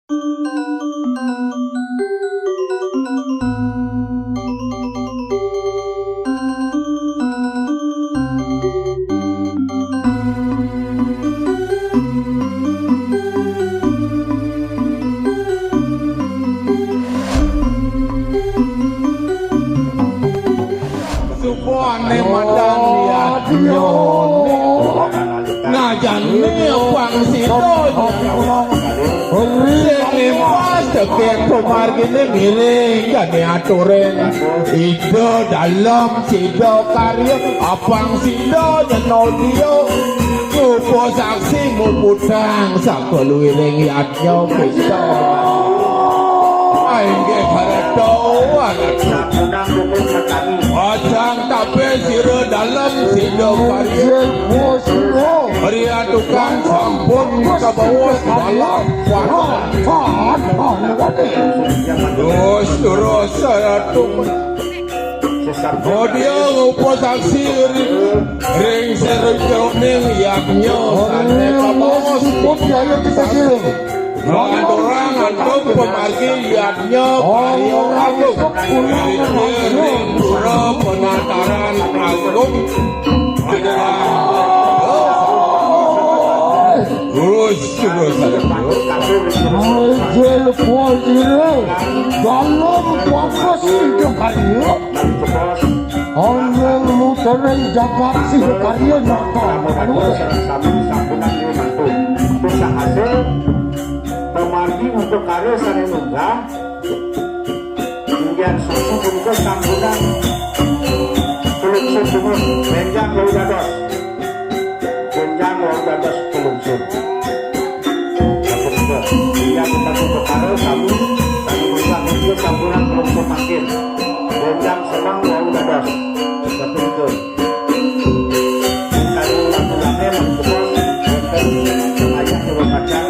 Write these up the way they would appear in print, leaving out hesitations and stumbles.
Supone madang liat nyone ngajane pangsito sing pas tekek pemargine miring jane aturen ida dalam sida karya apang sida nyenol dia kupo saksi muputang sakuluwiring yatnya pesta aingge harato Ajang tape sira dalam sida karya Ria tukang sampun kabawas dalam terus satu dia ngupo saksi ring serujoning yaknya sane kabawas ayo kita kirim orang antum pemargi yaknya kayu agung ring pura penataran agung terus Ajel Pojire dalam wakas hidup karya Anjel muterai jabat hidup karya Nata bisa hasil pemargi untuk karya sana nunggah kemudian susu untuk sambunan pelungsur sumur benjang laudados pelungsur hingga kita untuk karya sabu untuk sambunan pelungsur makin benjang senang laudados satu itu karya ulang-ulangnya menjemput ayah yang berkacang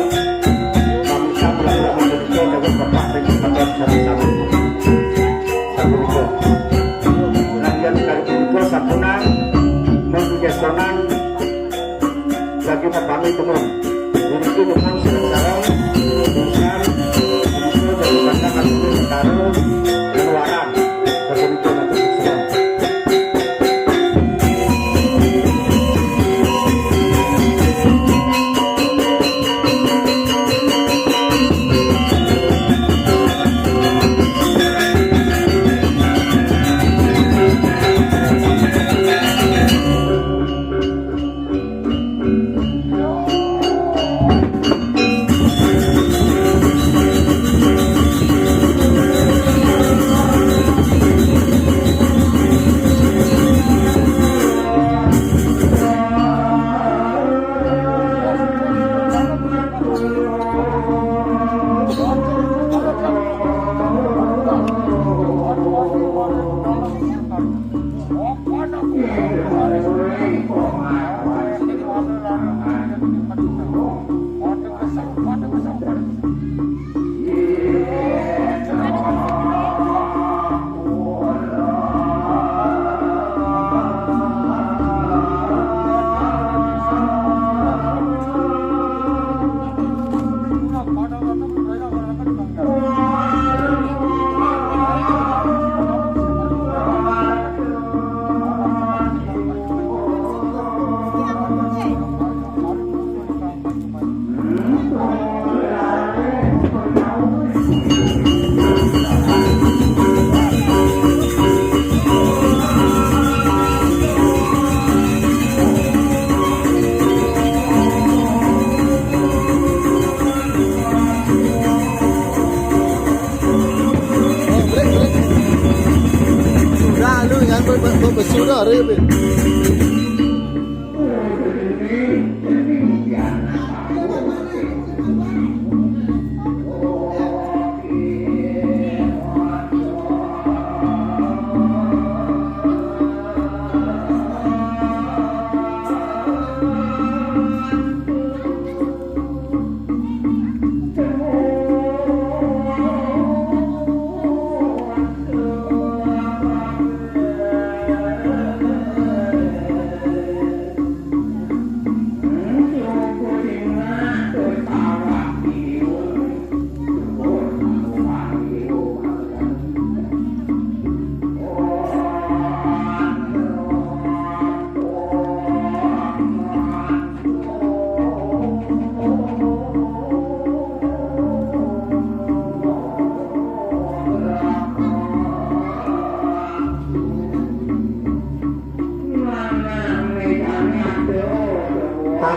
sapunan menggesonan lagi membangun temur ini dengan sekarang besar itu dari pandangan itu taruh keluaran berbentuk nanti semua bersudah ribet.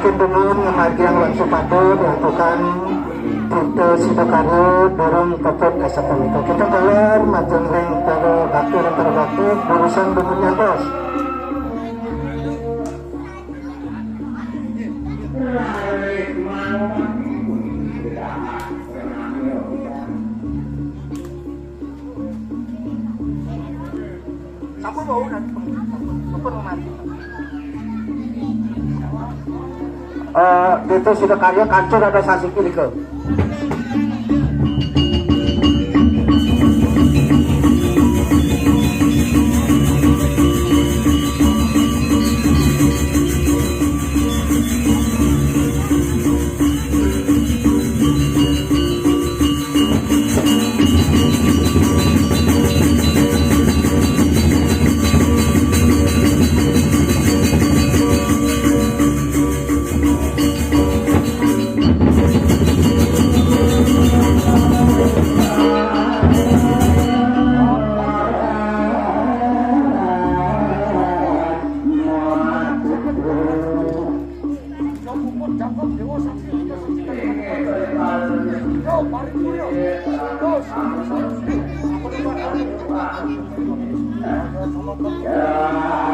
makin dulu ngemagian langsung padu dilakukan Tito Sidokaryo dorong keput esakomito. Kita keluar macam ring kalau bakti urusan bentuknya bos. Sampun bau dan sampun mati. Itu sudah karya kancur ada sasi kiri ke.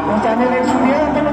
Rencana yang sudah untuk